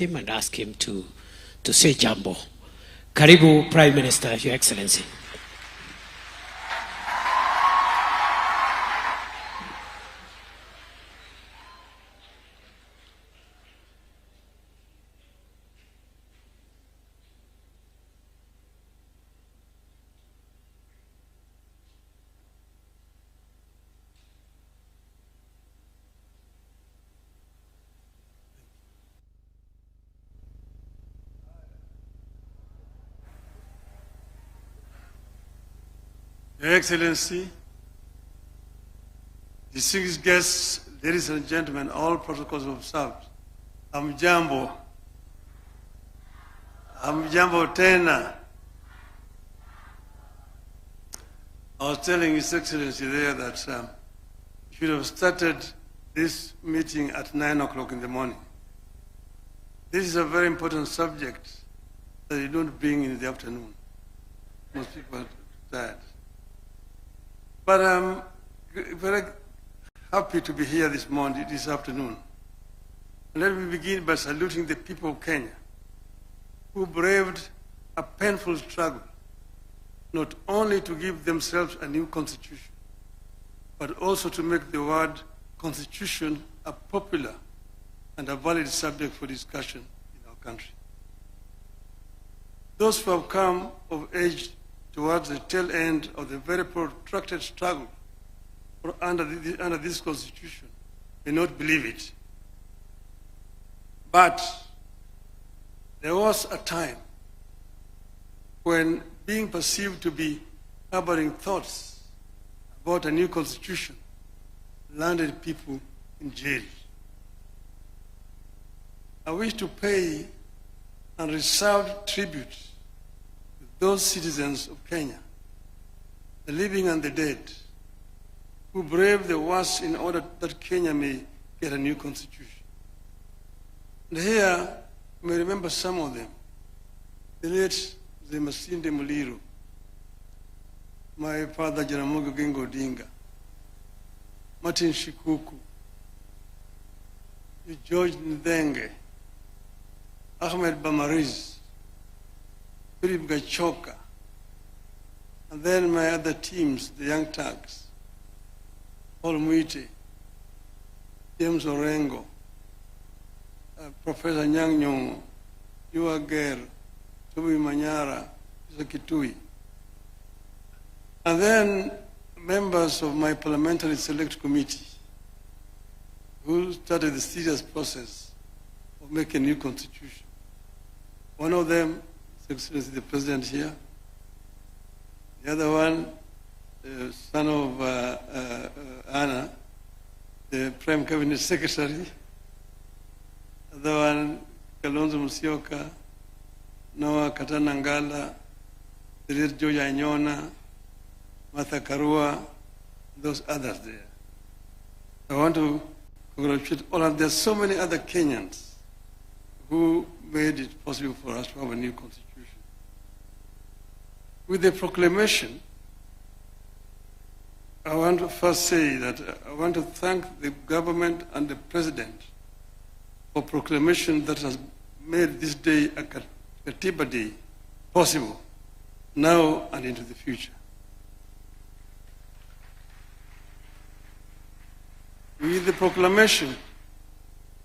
him and ask him to say jambo. Karibu Prime Minister, Your Excellency. Your Excellency, distinguished guests, ladies and gentlemen, all protocols observed. Hamjambo. Hamjambo tena. I was telling His Excellency there that we should have started this meeting at 9 o'clock in the morning. This is a very important subject that you don't bring in the afternoon. Most people are tired. But I'm very happy to be here this afternoon. And let me begin by saluting the people of Kenya who braved a painful struggle, not only to give themselves a new constitution, but also to make the word constitution a popular and a valid subject for discussion in our country. Those who have come of age towards the tail end of the very protracted struggle under this constitution may not believe it. But there was a time when being perceived to be harboring thoughts about a new constitution landed people in jail. I wish to pay unreserved tribute to those citizens of Kenya, the living and the dead, who braved the worst in order that Kenya may get a new constitution. And here, you may remember some of them. The late Masinde Muliro, my father Jaramogi Oginga Odinga, Martin Shikuku, George Ndenge, Ahmed Bamariz, Philip Gachoka, and then my other teams, the Young Turks, Paul Muite, James Orengo, Professor Nyang Nyong'o, Yua Ger, Toby Manyara, Kitui. And then members of my parliamentary select committee who started the serious process of making a new constitution. One of them, His Excellency the President here. The other one, the son of Anna, the Prime Cabinet Secretary. The other one, Kalonzo Musyoka, Noah Katanangala, the late George Anyona, Martha Karua, those others there. I want to congratulate all of them. There are so many other Kenyans who made it possible for us to have a new constitution. With the proclamation, I want to first say that I want to thank the government and the president for proclamation that has made this day a Katiba Day possible now and into the future. With the proclamation,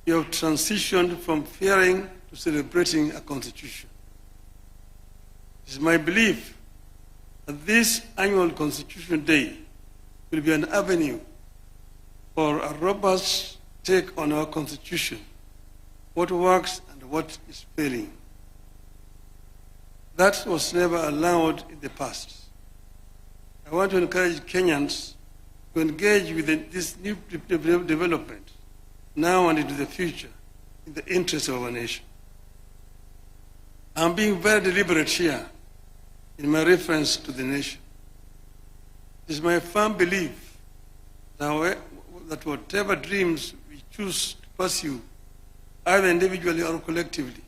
you have transitioned from fearing to celebrating a constitution. It is my belief that this annual Constitution Day will be an avenue for a robust take on our constitution, what works and what is failing. That was never allowed in the past. I want to encourage Kenyans to engage with this new development now and into the future in the interest of our nation. I'm being very deliberate here in my reference to the nation. It is my firm belief that whatever dreams we choose to pursue, either individually or collectively,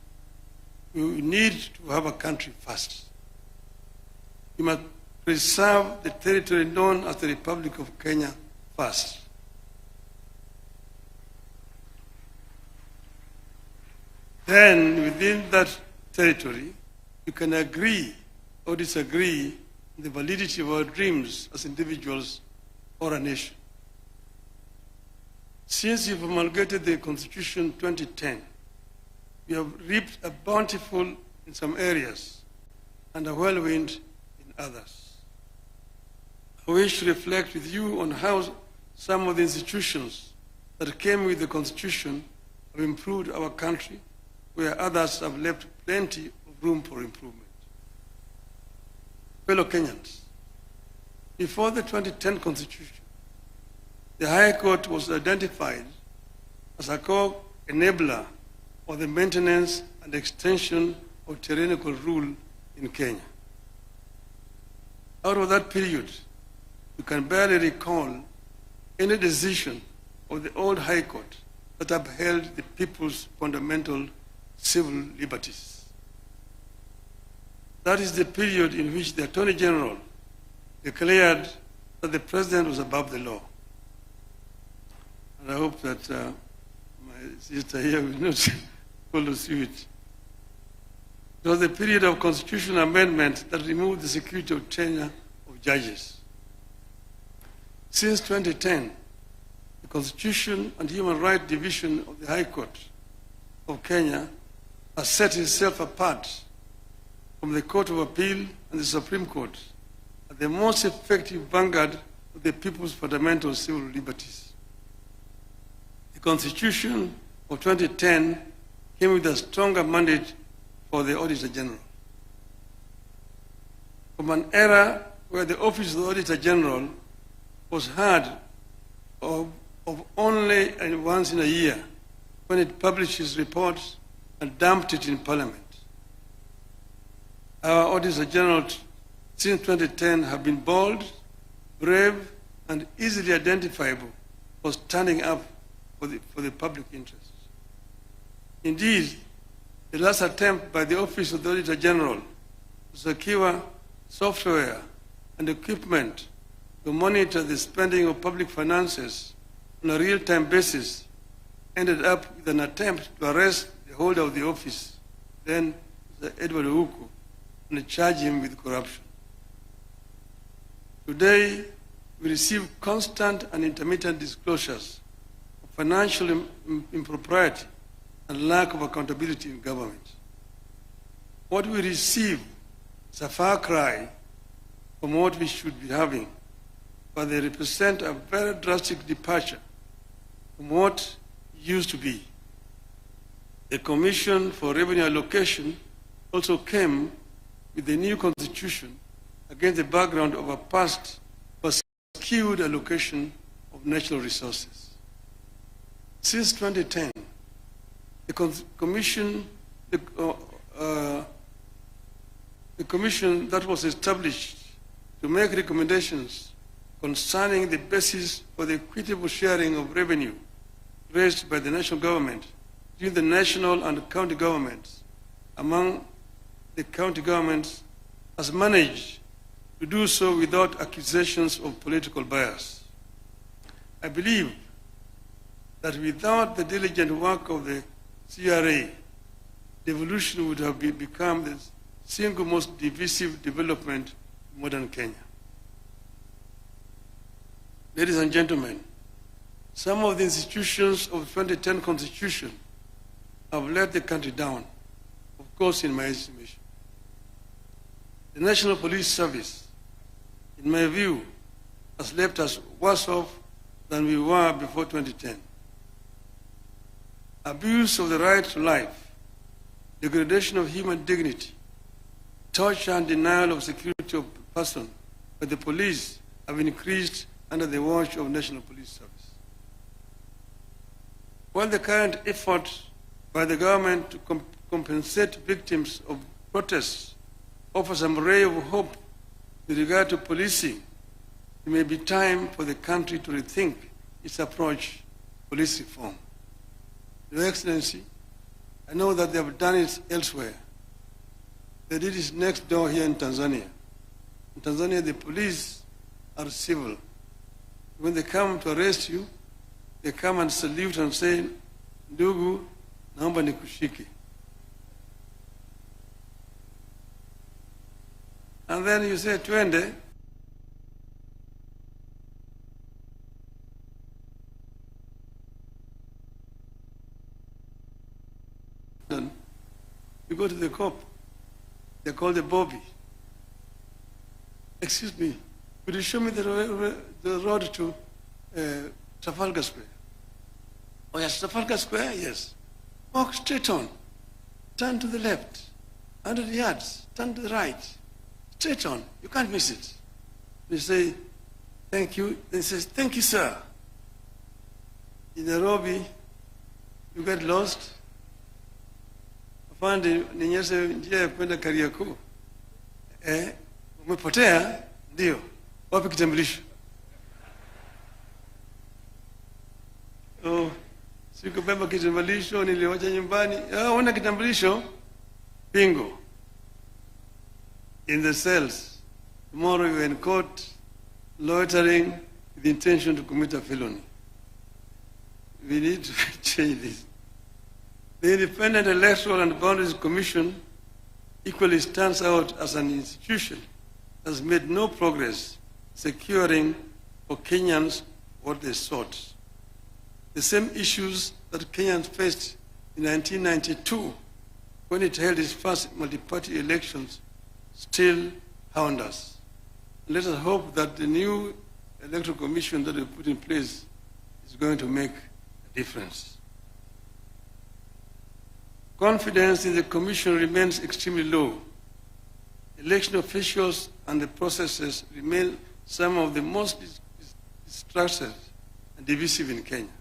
we need to have a country first. We must preserve the territory known as the Republic of Kenya first. Then, within that territory, you can agree or disagree on the validity of our dreams as individuals or a nation. Since you promulgated the Constitution 2010, we have reaped a bountiful in some areas and a whirlwind in others. I wish to reflect with you on how some of the institutions that came with the Constitution have improved our country, where others have left plenty of room for improvement. Fellow Kenyans, before the 2010 Constitution, the High Court was identified as a core enabler of the maintenance and extension of tyrannical rule in Kenya. Out of that period, you can barely recall any decision of the old High Court that upheld the people's fundamental civil liberties. That is the period in which the Attorney General declared that the President was above the law. And I hope that my sister here will not follow suit. It was the period of constitutional amendment that removed the security of tenure of judges. Since 2010, the Constitution and Human Rights Division of the High Court of Kenya has set itself apart from the Court of Appeal and the Supreme Court as the most effective vanguard of the people's fundamental civil liberties. The Constitution of 2010 came with a stronger mandate for the Auditor General. From an era where the Office of the Auditor General was heard of only once in a year, when it published its reports and dumped it in Parliament. Our Auditor General since 2010 have been bold, brave, and easily identifiable for standing up for the public interest. Indeed, the last attempt by the Office of the Auditor General to secure software and equipment to monitor the spending of public finances on a real-time basis ended up with an attempt to arrest the holder of the office, then Edward Ruto, and charge him with corruption. Today, we receive constant and intermittent disclosures of financial impropriety and lack of accountability in government. What we receive is a far cry from what we should be having, but they represent a very drastic departure from what used to be. The Commission for Revenue Allocation also came with the new constitution against the background of a past but skewed allocation of natural resources. Since 2010, the commission that was established to make recommendations concerning the basis for the equitable sharing of revenue raised by the national government between the national and county governments among the county governments has managed to do so without accusations of political bias. I believe that without the diligent work of the CRA, devolution would have become the single most divisive development in modern Kenya. Ladies and gentlemen, some of the institutions of the 2010 Constitution have let the country down, of course, in my estimation. The National Police Service, in my view, has left us worse off than we were before 2010. Abuse of the right to life, degradation of human dignity, torture and denial of security of person by the police have increased under the watch of National Police Service. While the current effort by the government to compensate victims of protests offers some ray of hope with regard to policing, it may be time for the country to rethink its approach to police reform. Your Excellency, I know that they have done it elsewhere. They did it next door here in Tanzania. In Tanzania, the police are civil. When they come to arrest you, they come and salute and say, "Ndugu, naomba nikushike." and then you say, twende, you go to the cop. They're called the Bobby. Excuse me, could you show me the road to Trafalgar Square? Oh yes, Trafalgar Square, yes. Walk straight on. Turn to the left. 100 yards. Turn to the right. Straight on. You can't miss it. You say, thank you. Then he says, thank you, sir. In Nairobi, you get lost. Afande, ninyeshe njia ya kwenda Kariakoo. Umepotea? Ndio. Wapi kitambulisho? Oh, sikubeba kitambulisho, niliwacha nyumbani. Una kitambulisho? Bingo. In the cells. Tomorrow you're in court, loitering with the intention to commit a felony. We need to change this. The Independent Electoral and Boundaries Commission equally stands out as an institution that has made no progress securing for Kenyans what they sought. The same issues that Kenyans faced in 1992 when it held its first multi-party elections still hound us. Let us hope that the new electoral commission that we put in place is going to make a difference. Confidence in the commission remains extremely low. Election officials and the processes remain some of the most distrusted and divisive in Kenya.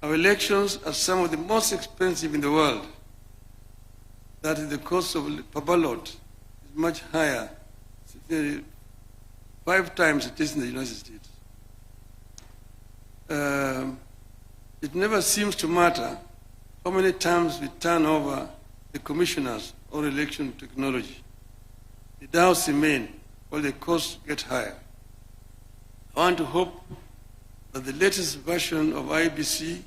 Our elections are some of the most expensive in the world. That is, the cost of per ballot is much higher, 5 times it is in the United States. It never seems to matter how many times we turn over the commissioners or election technology. The doubts remain while the costs get higher. I want to hope that the latest version of IBC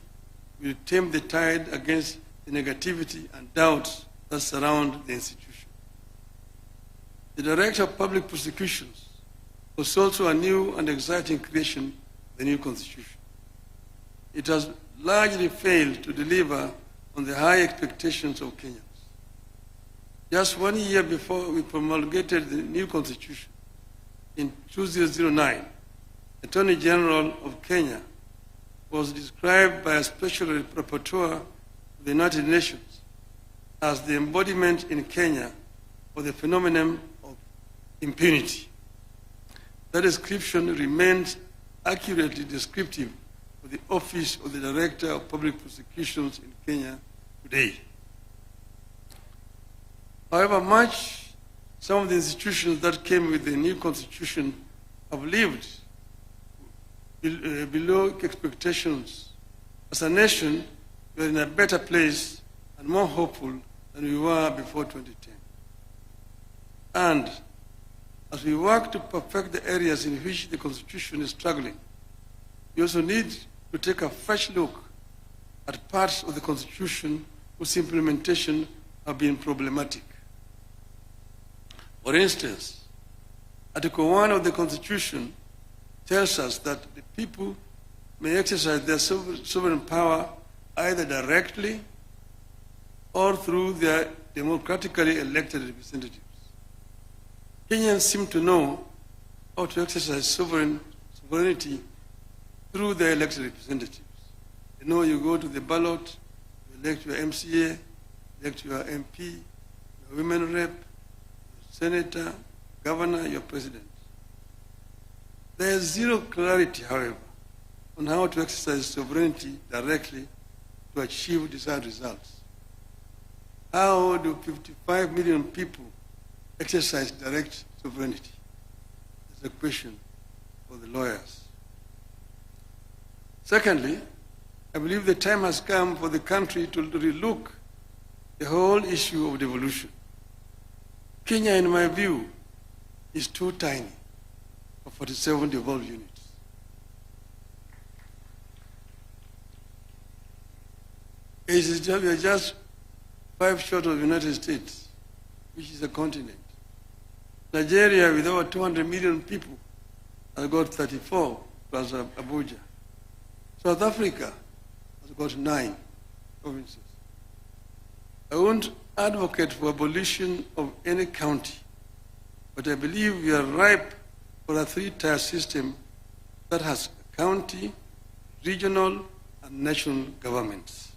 will tame the tide against the negativity and doubts that surround the institution. The Director of Public Prosecutions was also a new and exciting creation of the new Constitution. It has largely failed to deliver on the high expectations of Kenyans. Just 1 year before we promulgated the new Constitution, in 2009, Attorney General of Kenya was described by a special rapporteur of the United Nations as the embodiment in Kenya of the phenomenon of impunity. That description remains accurately descriptive of the Office of the Director of Public Prosecutions in Kenya today. However much some of the institutions that came with the new constitution have lived below expectations, as a nation, we are in a better place and more hopeful than we were before 2010. And as we work to perfect the areas in which the Constitution is struggling, we also need to take a fresh look at parts of the Constitution whose implementation have been problematic. For instance, Article 1 of the Constitution tells us that the people may exercise their sovereign power either directly or through their democratically elected representatives. Kenyans seem to know how to exercise sovereignty through their elected representatives. You know, you go to the ballot, you elect your MCA, elect your MP, your women rep, your senator, governor, your president. There is zero clarity, however, on how to exercise sovereignty directly to achieve desired results. How do 55 million people exercise direct sovereignty? That's a question for the lawyers. Secondly, I believe the time has come for the country to relook the whole issue of devolution. Kenya, in my view, is too tiny for 47 devolved units. We are just 5 short of the United States, which is a continent. Nigeria, with over 200 million people, has got 34 plus Abuja. South Africa has got 9 provinces. I won't advocate for abolition of any county, but I believe we are ripe for a 3-tier system that has county, regional, and national governments.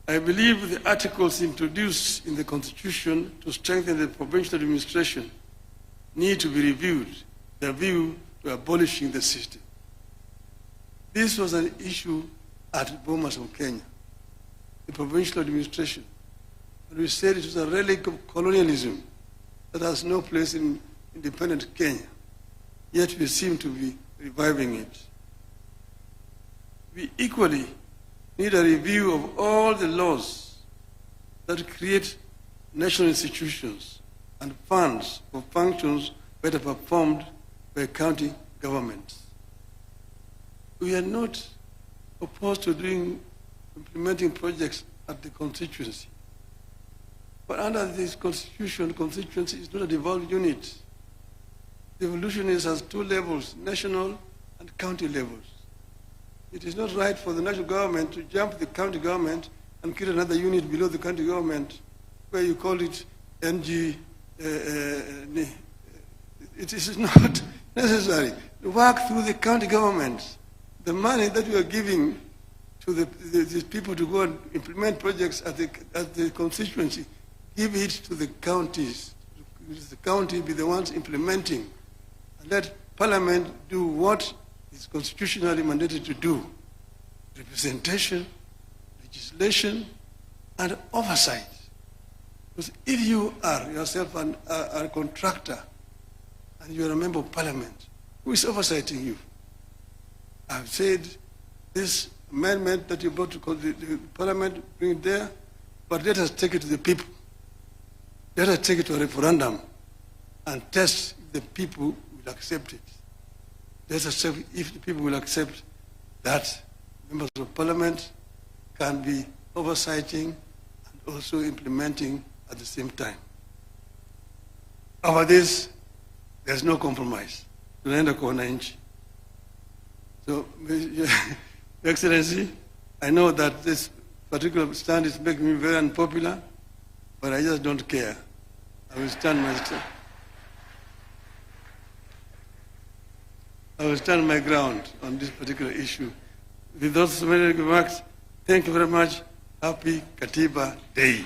I believe the articles introduced in the Constitution to strengthen the provincial administration need to be reviewed with a view to abolishing the system. This was an issue at Bomas of Kenya, the provincial administration. And we said it was a relic of colonialism that has no place in independent Kenya, yet we seem to be reviving it. We equally need a review of all the laws that create national institutions and funds for functions better performed by county governments. We are not opposed to implementing projects at the constituency. But under this constitution, constituency is not a devolved unit. Devolution has 2 levels, national and county levels. It is not right for the national government to jump the county government and create another unit below the county government where you call it NG. It is not necessary. Work through the county government. The money that we are giving to these people to go and implement projects at the constituency, give it to the counties. The county be the ones implementing. And let Parliament do what is constitutionally mandated to do: representation, legislation, and oversight. Because if you are yourself a contractor and you are a member of Parliament, who is oversighting you? I've said this amendment that you brought to the Parliament, bring it there, but let us take it to the people. Let us take it to a referendum and test if the people will accept it. Let us check if the people will accept that members of Parliament can be oversighting and also implementing at the same time. Over this, there's no compromise. Tunaenda kwa wananchi. So, Your Excellency, I know that this particular stand is making me very unpopular, but I just don't care. I will stand my ground on this particular issue. With those many remarks, thank you very much. Happy Katiba Day.